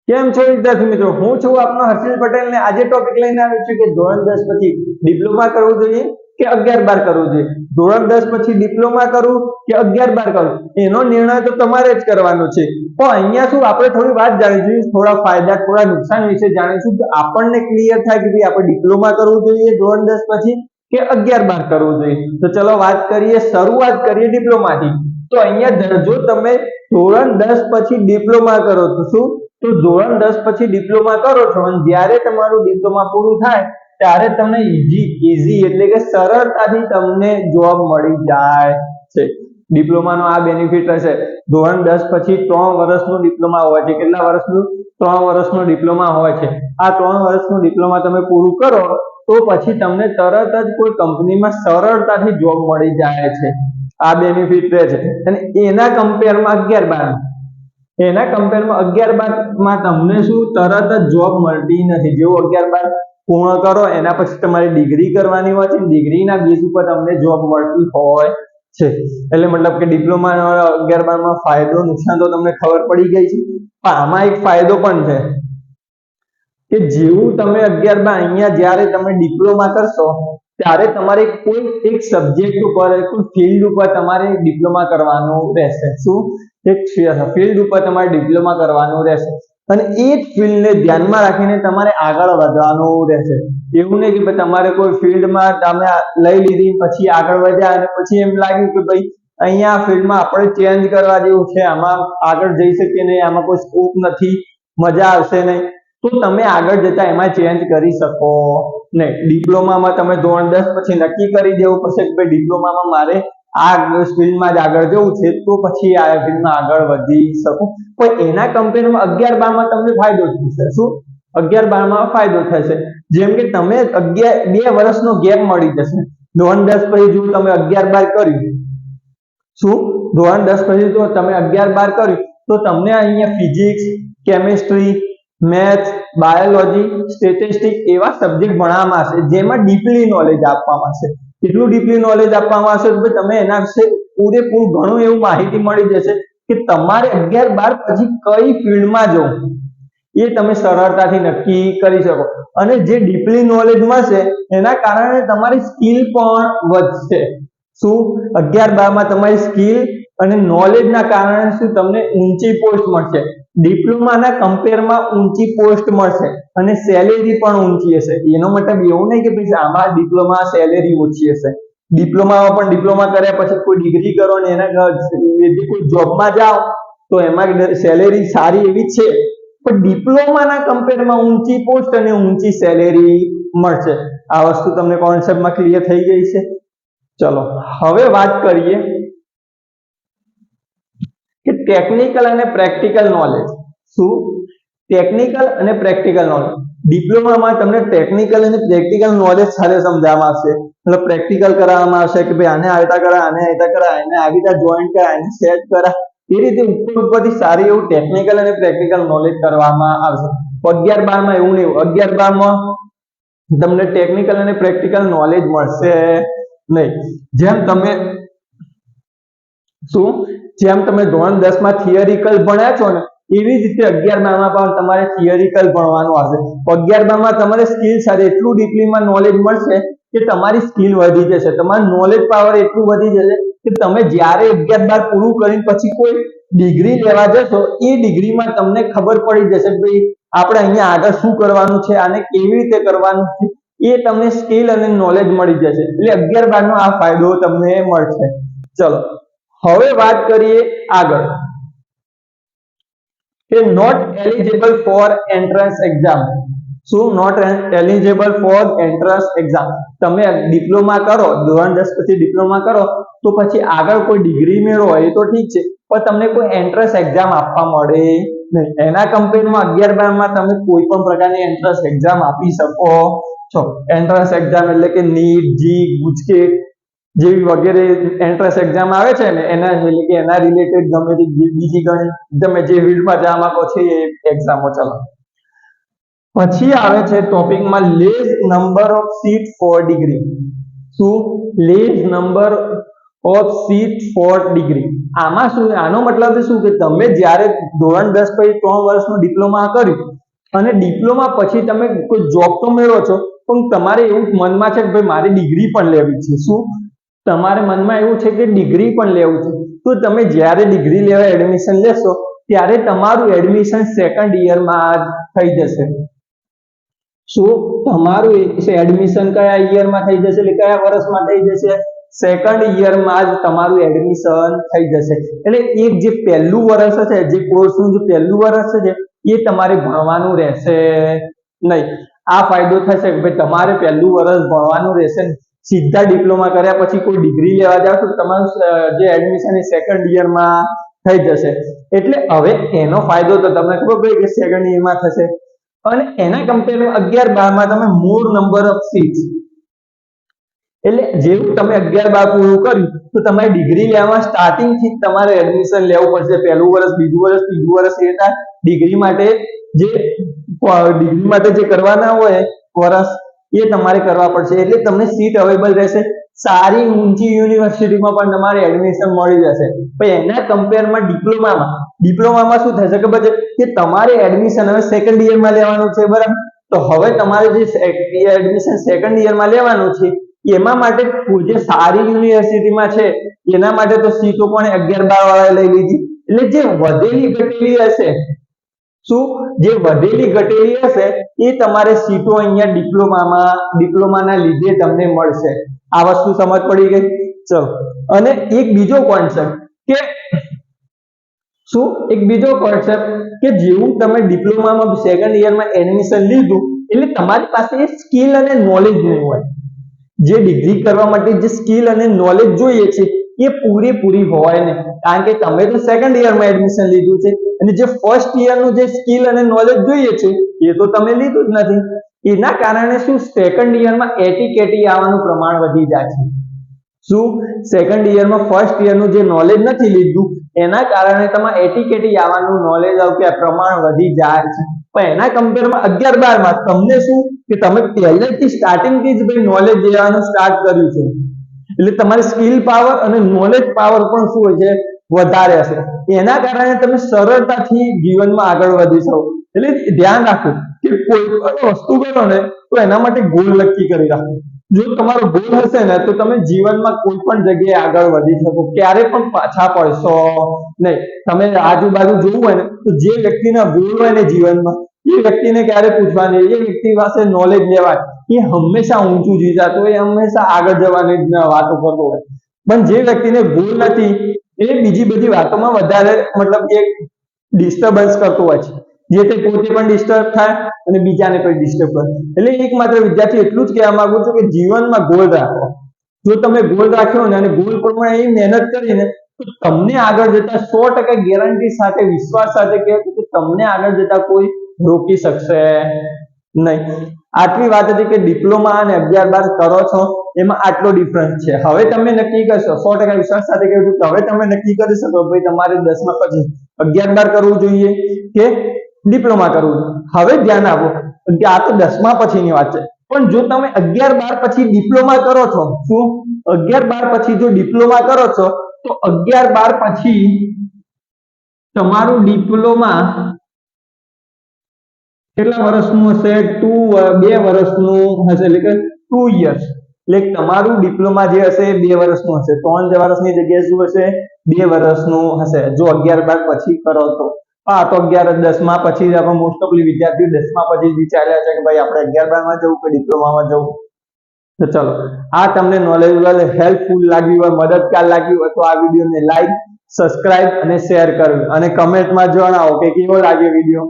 કેમ છો વિદ્યાર્થી મિત્રો, હું છું આપનો હર્ષિલ પટેલ ને આજે ટોપિક લઈને આવ્યો છું કે ધોરણ 10 પછી ડિપ્લોમા કરવું જોઈએ કે 11-12 કરવું જોઈએ. ધોરણ 10 પછી ડિપ્લોમા કરવું કે 11-12 કરવું એનો નિર્ણય તો તમારે જ કરવાનો છે. પણ અહીંયા શું આપણે થોડી વાત જાણીશું, થોડા ફાયદા થોડા નુકસાન વિશે જાણીશું તો આપણને ક્લિયર થાય કે ભાઈ આપણે ડિપ્લોમા કરવું જોઈએ ધોરણ 10 પછી કે 11-12 કરવું જોઈએ. તો ચલો વાત કરીએ, શરૂઆત કરીએ ડિપ્લોમાથી. તો અહીંયા જો તમે ધોરણ 10 પછી ડિપ્લોમા કરો તો શું, તો ધોરણ 10 પછી ડિપ્લોમા કરો છો અને જ્યારે તમારું ડિપ્લોમા પૂરું થાય ત્યારે તમને ઈઝી એટલે કે સરળતાથી તમને જોબ મળી જાય છે. ડિપ્લોમાનો આ બેનિફિટ રહેશે. ધોરણ 10 પછી 3 વર્ષનું ડિપ્લોમા હોય છે. કેટલા વર્ષનું? 3 વર્ષનું ડિપ્લોમા હોય છે. આ 3 વર્ષનું ડિપ્લોમા તમે પૂરું કરો તો પછી તમને તરત જ કોઈ કંપનીમાં સરળતાથી જોબ મળી જાય છે. આ બેનિફિટ રહે છે. અને એના કમ્પેરમાં 11-12 માં તમને શું તરત જ જોબ મળતી નથી. જેવું 11-12 પૂર્ણ કરો એના પછી તમારે ડિગ્રી કરવાની હોય છે. ડિગ્રીના બેઝ ઉપર તમને જોબ મળતી હોય છે. એટલે મતલબ કે ડિપ્લોમા 11-12 માં ફાયદો નુકસાન તો તમને ખબર પડી ગઈ છે. પણ આમાં એક ફાયદો પણ છે કે જેવું તમે 11-12 અહીંયા જ્યારે તમે ડિપ્લોમા કરશો ત્યારે તમારે કોઈ એક સબ્જેક્ટ ઉપર કોઈ ફિલ્ડ ઉપર તમારે ડિપ્લોમા કરવાનું રહેશે. શું? એક ફિલ્ડ ઉપર તમારે ડિપ્લોમા કરવાનું રહેશે અને એ જ ફિલ્ડને ધ્યાનમાં રાખીને તમારે આગળ વધવાનું રહેશે. એવું નહીં કે તમારે કોઈ ફિલ્ડમાં તમે લઈ લીધી પછી આગળ વધ્યા અને પછી એમ લાગ્યું કે ભાઈ અહીંયા આ ફિલ્ડમાં આપણે ચેન્જ કરવા જેવું છે, આમાં આગળ જઈ શકીએ નહીં, આમાં કોઈ સ્કોપ નથી, મજા આવશે નહીં, તો તમે આગળ જતા એમાં ચેન્જ કરી શકો નહીં. ડિપ્લોમામાં તમે ધોરણ 10 પછી નક્કી કરી દેવું પડશે કે ભાઈ ડિપ્લોમામાં મારે આ ફિલ્ડમાં જ આગળ જવું છે, તો પછી આ ફિલ્ડમાં આગળ વધી શકો. પણ એના કમ્પેરમાં 11-12 માં તમને ફાયદો થશે. શું? 11-12 માં ફાયદો થશે. જેમ કે તમે 2 વર્ષનો ગેપ મળી જશે. ધોરણ 10 પછી જો તમે 11-12 કર્યું, શું ધોરણ 10 પછી જો તમે 11-12 કર્યું તો તમને અહીંયા physics, chemistry, maths, biology, statistic એવા સબ્જેક્ટ ભણવામાં આવશે જેમાં ડીપલી નોલેજ આપવામાં આવશે. એટલું ડીપલી નોલેજ આપવામાં આવશે કે તમે એના વિશે પૂરેપૂરું ઘણું એવું માહિતી મળી જશે કે તમારે 11-12 પછી કઈ ફિલ્ડમાં જવું એ તમે સરળતાથી નક્કી કરી શકો. અને જે ડીપલી નોલેજ મળશે એના કારણે તમારી સ્કિલ પણ વધશે. શું? 11-12 માં તમારી સ્કિલ અને નોલેજના કારણે શું તમને ઊંચી પોસ્ટ મળશે. ડિપ્લોમાના કમ્પેરમાં ઊંચી પોસ્ટ મળશે અને સેલેરી પણ ઊંચી હશે. એનો મતલબ એવું નહીં કે ભાઈ આમાં ડિપ્લોમા સેલેરી ઓછી હશે. ડિપ્લોમામાં પણ ડિપ્લોમા કર્યા પછી કોઈ ડિગ્રી કરો ને એના કોઈ જોબમાં જાઓ તો એમાં સેલેરી સારી એવી છે, પણ ડિપ્લોમાના કમ્પેરમાં ઊંચી પોસ્ટ અને ઊંચી સેલેરી મળશે. આ વસ્તુ તમને કોન્સેપ્ટમાં ક્લિયર થઈ ગઈ છે. ચલો હવે વાત કરીએ કે ટેકનિકલ અને પ્રેક્ટિકલ નોલેજ. શું? ટેકનિકલ અને પ્રેક્ટિકલ નોલેજ. ડિપ્લોમામાં તમને ટેકનિકલ અને પ્રેક્ટિકલ નોલેજ સાથે સમજાવવામાં આવશે. મતલબ પ્રેક્ટિકલ કરાવવામાં આવશે કે ભાઈ આને આવી કરા, આને આવી કરા, આને આવી રીતે જોઈન્ટ કરા, આને સેટ કરા, એ રીતે ઉપરથી સારી એવું ટેકનિકલ અને પ્રેક્ટિકલ નોલેજ કરવામાં આવશે. 11-12 માં એવું નહીં. 11-12 માં તમને ટેકનિકલ અને પ્રેક્ટિકલ નોલેજ મળશે નહીં. જેમ તમે ધોરણ 10 માં થિયરિકલ ભણ્યા છો ને એવી જ રીતે 11-12 માં પણ તમારે થિયરિકલ ભણવાનું આવશે. 11-12 માં તમારે સ્કિલ સાથે એટલું ડીપલીમાં નોલેજ મળશે કે તમારી સ્કિલ વધી જશે, તમારું નોલેજ પાવર એટલું વધી જશે કે તમે જ્યારે 11-12 પૂરું કરીને પછી કોઈ ડિગ્રી લેવા જશો એ ડિગ્રીમાં તમને ખબર પડી જશે કે ભાઈ આપણે અહીંયા આગળ શું કરવાનું છે, આને કેવી રીતે કરવાનું છે, એ તમને સ્કિલ અને નોલેજ મળી જશે. એટલે 11-12 નો આ ફાયદો તમને મળશે. ચલો હવે વાત કરીએ આગળ કે not eligible for entrance exam. શું? Not eligible for entrance exam. તમે ડિપ્લોમા કરો, ધોરણ 10 પછી ડિપ્લોમા કરો તો પછી આગળ કોઈ ડિગ્રી મેળવો એ તો ઠીક છે, પણ તમને કોઈ એન્ટ્રન્સ એક્ઝામ આપવા મળે નહીં. એના કમ્પેરમાં 11-12 માં તમે કોઈ પણ પ્રકારની એન્ટ્રન્સ એક્ઝામ આપી શકો છો. એન્ટ્રન્સ એક્ઝામ એટલે કે નીટ, જી, ગુજકેટ જેવી વગેરે એન્ટ્રન્સ એક્ઝામ આવે છે ને એના એટલે કે એના રિલેટેડ ગમે તે બીજી ઘણી તમે જે ફિલ્ડમાં જવા માંગો છો એ એક્ઝામો. ચાલો પછી આવે છે ટોપિકમાં less number of seat for degree. શું? Less number of seat for degree. આમાં શું, આનો મતલબ શું કે તમે જ્યારે ધોરણ 10 પછી 3 વર્ષનું ડિપ્લોમા કર્યું અને ડિપ્લોમા પછી તમે કોઈ જોબ તો મેળવો છો, પણ તમારે એવું મનમાં છે કે ભાઈ મારી ડિગ્રી પણ લેવી છે. શું તમારે મનમાં એવું છે કે ડિગ્રી પણ લેવું છે, તો તમે જ્યારે ડિગ્રી લેવા એડમિશન લેશો ત્યારે તમારું એડમિશન સેકન્ડ યરમાં થઈ જશે. શું તમારું એડમિશન કયા યરમાં થઈ જશે, એટલે કયા વર્ષમાં થઈ જશે? સેકન્ડ યરમાં જ તમારું એડમિશન થઈ જશે. એટલે એક જે પહેલું વર્ષ છે, જે કોર્સનું જે પહેલું વર્ષ છે એ તમારે ભણવાનું રહેશે નહીં. આ ફાયદો થશે કે ભાઈ તમારે પહેલું વર્ષ ભણવાનું રહેશે. સીધા ડિપ્લોમા કર્યા પછી કોઈ ડિગ્રી લેવા જાવ તો તમારું જે એડમિશન એ સેકન્ડ યરમાં થઈ જશે. એટલે હવે એનો ફાયદો તો તમને ખબર પડી કે સેકન્ડ યરમાં થશે. અને એના કમ્પેરમાં 11-12 માં તમે મોર નંબર ઓફ સીટ્સ, એટલે જેવું તમે 11-12 પૂરું કર્યું તો તમારે ડિગ્રી લેવા સ્ટાર્ટિંગ થી તમારે એડમિશન લેવું પડશે. પહેલું વર્ષ, બીજું વર્ષ, ત્રીજું વર્ષ એ રીતે ડિગ્રી માટે જે કરવાના હોય વર્ષ એ તમારે કરવા પડશે. એટલે તમને સીટ અવેલેબલ રહેશે. સારી ઊંચી યુનિવર્સિટીમાં પણ તમારે એડમિશન મળી જશે. પણ એના કમ્પેરમાં ડિપ્લોમામાં શું થશે ખબર છે કે તમારે એડમિશન હવે સેકન્ડ યરમાં લેવાનું છે, બરાબર? તો હવે તમારે જે એડમિશન સેકન્ડ યરમાં લેવાનું છે એમાં માટે જે સારી યુનિવર્સિટીમાં છે એના માટે તો સીટો પણ 11-12 વાળાએ લઈ લીધી. એટલે જે વધેલી ઘટેલી હશે, શું જે વધેલી ઘટેલી હશે એ તમારે સીટો અહીંયા ડિપ્લોમાના લીધે તમને મળશે. આ વસ્તુ સમજ પડી ગઈ? ચલો, અને એક બીજો કોન્સેપ્ટ કે જેવું તમે ડિપ્લોમામાં સેકન્ડ યરમાં એડમિશન લીધું એટલે તમારી પાસે સ્કિલ અને નોલેજ નહીં હોય. જે ડિગ્રી કરવા માટે જે સ્કિલ અને નોલેજ જોઈએ છે એ પૂરેપૂરી હોય ને, કારણ કે તમે તો સેકન્ડ યરમાં એડમિશન લીધું છે અને જે ફર્સ્ટ યરનું જે સ્કિલ અને નોલેજ જોઈએ છે એ તો તમે લીધું જ નથી. એના કારણે શું સેકન્ડ યરમાં એટીકેટી આવવાનું પ્રમાણ વધી જાય છે. શું સેકન્ડ યરમાં ફર્સ્ટ યરનું જે નોલેજ નથી લીધું એના કારણે તમારે એટીકેટી આવવાનું પ્રમાણ વધી જાય છે. પણ એના કમ્પેરમાં 11-12 માં તમને શું કે તમે પહેલેથી સ્ટાર્ટિંગથી જ ભાઈ નોલેજ લેવાનું સ્ટાર્ટ કર્યું છે, એટલે તમારી સ્કિલ પાવર અને નોલેજ પાવર પણ શું હોય છે, વધારે હશે. એના કારણે તમે સરળતાથી જીવનમાં આગળ વધી શકો. એટલે ધ્યાન રાખો કે કોઈ પણ વસ્તુ કરો ને તો એના માટે ગોલ નક્કી કરી રાખો. જો તમારો ગોલ હશે ને તો તમે જીવનમાં કોઈ પણ જગ્યાએ આગળ વધી શકો, ક્યારે પણ પાછા પડશો નહીં. તમે આજુબાજુ જોવું હોય ને તો જે વ્યક્તિના ગોલ હોય ને જીવનમાં એ વ્યક્તિને ક્યારે પૂછવાની, એ વ્યક્તિ પાસે નોલેજ લેવાય. એ હંમેશા ઊંચું જીતાતો હોય, હંમેશા આગળ જવાની વાતો કરતો હોય. પણ જે વ્યક્તિને ગોલ નથી એ બીજી બધી વાતોમાં વધારે ડિસ્ટર્બન્સ કરતો હોય છે, જે તે પોતે પણ ડિસ્ટર્બ થાય અને બીજાને પણ ડિસ્ટર્બ કરે. એટલે એકમાત્ર વિદ્યાર્થી એટલું જ કહેવા માંગુ છું કે જીવનમાં ગોલ રાખો. જો તમે ગોલ રાખ્યો ને અને ગોલ પ્રમાણે મહેનત કરીને તો તમને આગળ જતા 100% ગેરંટી સાથે, વિશ્વાસ સાથે કહું કે તમને આગળ જતા કોઈ રોકી શકશે નહીં. આટલી વાત હતી કે ડિપ્લોમા અને 11-12 કરો છો એમાં આટલો ડિફરન્સ છે. હવે તમે નક્કી કરશો, 100% વિશ્વાસ સાથે કહું છું, હવે તમે નક્કી કરી શકો ભાઈ તમારે 10મા પછી 11-12 કરવું જોઈએ કે ડિપ્લોમા કરવું. હવે ધ્યાન આપો કે આ તો 10મા પછીની વાત છે. પણ જો તમે 11-12 પછી ડિપ્લોમા કરો છો, શું 11-12 પછી જો ડિપ્લોમા કરો છો તો 11-12 પછી તમારું ડિપ્લોમા કેટલા વર્ષનું હશે? 2 વર્ષનું હશે, એટલે કે 2 years. એટલે તમારું ડિપ્લોમા જે હશે 2 વર્ષનું હશે. 3 વર્ષની જગ્યાએ શું હશે? 2 વર્ષનું હશે જો 11-12 પછી કરો તો. હા, તો 10મા પછી આપણે મોસ્ટ ઓફલી વિદ્યાર્થીઓ 10મા પછી વિચાર્યા છે કે ભાઈ આપણે 11-12 માં જવું કે ડિપ્લોમામાં જવું. તો ચલો, આ તમને નોલેજેબલ, હેલ્પફુલ લાગ્યું હોય, મદદગાર લાગ્યું હોય તો આ વિડીયોને લાઈક, સબસ્ક્રાઇબ અને શેર કરવું અને કમેન્ટમાં જણાવો કે કેવો લાગ્યો વિડીયો.